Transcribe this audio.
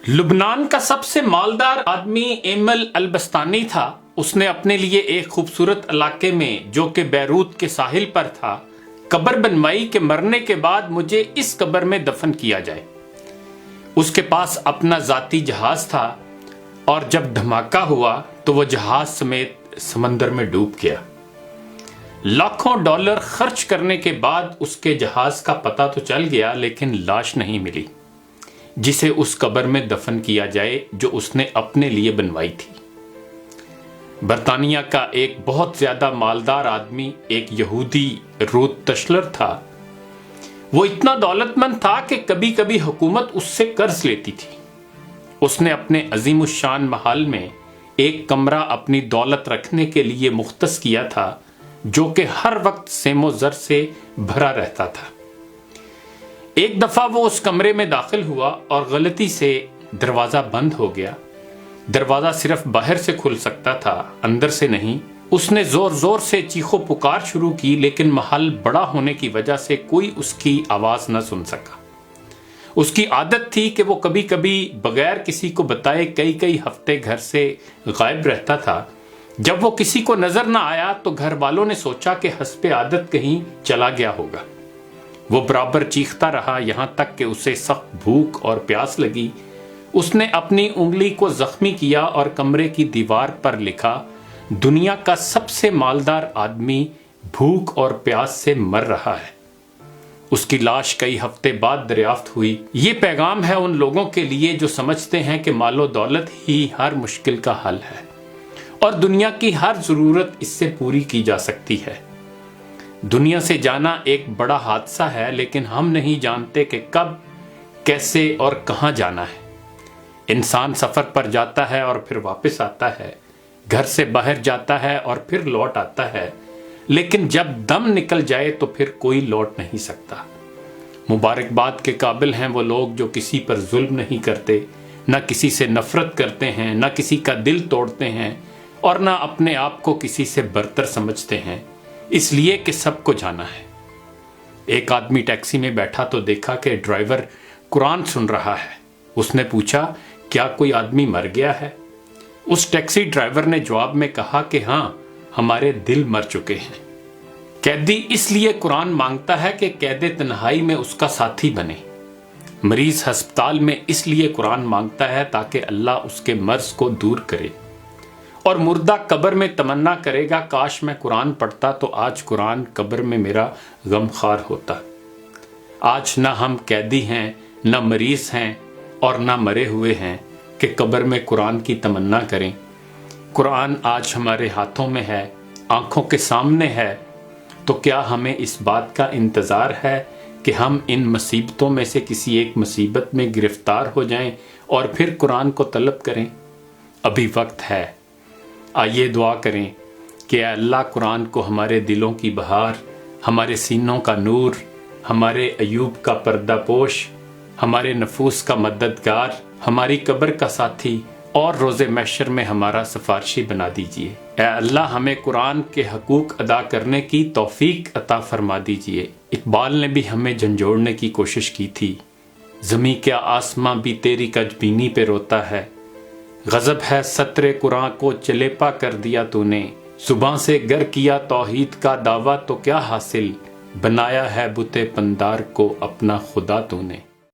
لبنان کا سب سے مالدار آدمی ایمل البستانی تھا۔ اس نے اپنے لیے ایک خوبصورت علاقے میں جو کہ بیروت کے ساحل پر تھا قبر بنوائی کہ مرنے کے بعد مجھے اس قبر میں دفن کیا جائے۔ اس کے پاس اپنا ذاتی جہاز تھا اور جب دھماکہ ہوا تو وہ جہاز سمیت سمندر میں ڈوب گیا۔ لاکھوں ڈالر خرچ کرنے کے بعد اس کے جہاز کا پتہ تو چل گیا لیکن لاش نہیں ملی جسے اس قبر میں دفن کیا جائے جو اس نے اپنے لیے بنوائی تھی۔ برطانیہ کا ایک بہت زیادہ مالدار آدمی ایک یہودی روت تشلر تھا۔ وہ اتنا دولت مند تھا کہ کبھی کبھی حکومت اس سے قرض لیتی تھی۔ اس نے اپنے عظیم الشان محل میں ایک کمرہ اپنی دولت رکھنے کے لیے مختص کیا تھا جو کہ ہر وقت سیم و زر سے بھرا رہتا تھا۔ ایک دفعہ وہ اس کمرے میں داخل ہوا اور غلطی سے دروازہ بند ہو گیا۔ دروازہ صرف باہر سے کھل سکتا تھا، اندر سے نہیں۔ اس نے زور زور سے چیخو پکار شروع کی لیکن محل بڑا ہونے کی وجہ سے کوئی اس کی آواز نہ سن سکا۔ اس کی عادت تھی کہ وہ کبھی کبھی بغیر کسی کو بتائے کئی ہفتے گھر سے غائب رہتا تھا۔ جب وہ کسی کو نظر نہ آیا تو گھر والوں نے سوچا کہ حسب عادت کہیں چلا گیا ہوگا۔ وہ برابر چیختا رہا یہاں تک کہ اسے سخت بھوک اور پیاس لگی۔ اس نے اپنی انگلی کو زخمی کیا اور کمرے کی دیوار پر لکھا، دنیا کا سب سے مالدار آدمی بھوک اور پیاس سے مر رہا ہے۔ اس کی لاش کئی ہفتے بعد دریافت ہوئی۔ یہ پیغام ہے ان لوگوں کے لیے جو سمجھتے ہیں کہ مال و دولت ہی ہر مشکل کا حل ہے اور دنیا کی ہر ضرورت اس سے پوری کی جا سکتی ہے۔ دنیا سے جانا ایک بڑا حادثہ ہے لیکن ہم نہیں جانتے کہ کب، کیسے اور کہاں جانا ہے۔ انسان سفر پر جاتا ہے اور پھر واپس آتا ہے، گھر سے باہر جاتا ہے اور پھر لوٹ آتا ہے، لیکن جب دم نکل جائے تو پھر کوئی لوٹ نہیں سکتا۔ مبارکباد کے قابل ہیں وہ لوگ جو کسی پر ظلم نہیں کرتے، نہ کسی سے نفرت کرتے ہیں، نہ کسی کا دل توڑتے ہیں اور نہ اپنے آپ کو کسی سے برتر سمجھتے ہیں، اس لیے کہ سب کو جانا ہے۔ ایک آدمی ٹیکسی میں بیٹھا تو دیکھا کہ ڈرائیور قرآن سن رہا ہے۔ اس نے پوچھا، کیا کوئی آدمی مر گیا ہے؟ اس ٹیکسی ڈرائیور نے جواب میں کہا کہ ہاں، ہمارے دل مر چکے ہیں۔ قیدی اس لیے قرآن مانگتا ہے کہ قید تنہائی میں اس کا ساتھی بنے۔ مریض ہسپتال میں اس لیے قرآن مانگتا ہے تاکہ اللہ اس کے مرض کو دور کرے، اور مردہ قبر میں تمنا کرے گا کاش میں قرآن پڑھتا تو آج قرآن قبر میں میرا غم خوار ہوتا۔ آج نہ ہم قیدی ہیں، نہ مریض ہیں اور نہ مرے ہوئے ہیں کہ قبر میں قرآن کی تمنا کریں۔ قرآن آج ہمارے ہاتھوں میں ہے، آنکھوں کے سامنے ہے، تو کیا ہمیں اس بات کا انتظار ہے کہ ہم ان مصیبتوں میں سے کسی ایک مصیبت میں گرفتار ہو جائیں اور پھر قرآن کو طلب کریں؟ ابھی وقت ہے۔ آئیے دعا کریں کہ اے اللہ قرآن کو ہمارے دلوں کی بہار، ہمارے سینوں کا نور، ہمارے ایوب کا پردہ پوش، ہمارے نفوس کا مددگار، ہماری قبر کا ساتھی اور روز محشر میں ہمارا سفارشی بنا دیجئے۔ اے اللہ ہمیں قرآن کے حقوق ادا کرنے کی توفیق عطا فرما دیجئے۔ اقبال نے بھی ہمیں جھنجھوڑنے کی کوشش کی تھی، زمیں کیا آسماں بھی تیری کجبینی پہ روتا ہے، غضب ہے سطر قرآن کو چلیپا کر دیا تو نے، زباں سے گر کیا توحید کا دعویٰ تو کیا حاصل، بنایا ہے بت پندار کو اپنا خدا تو نے۔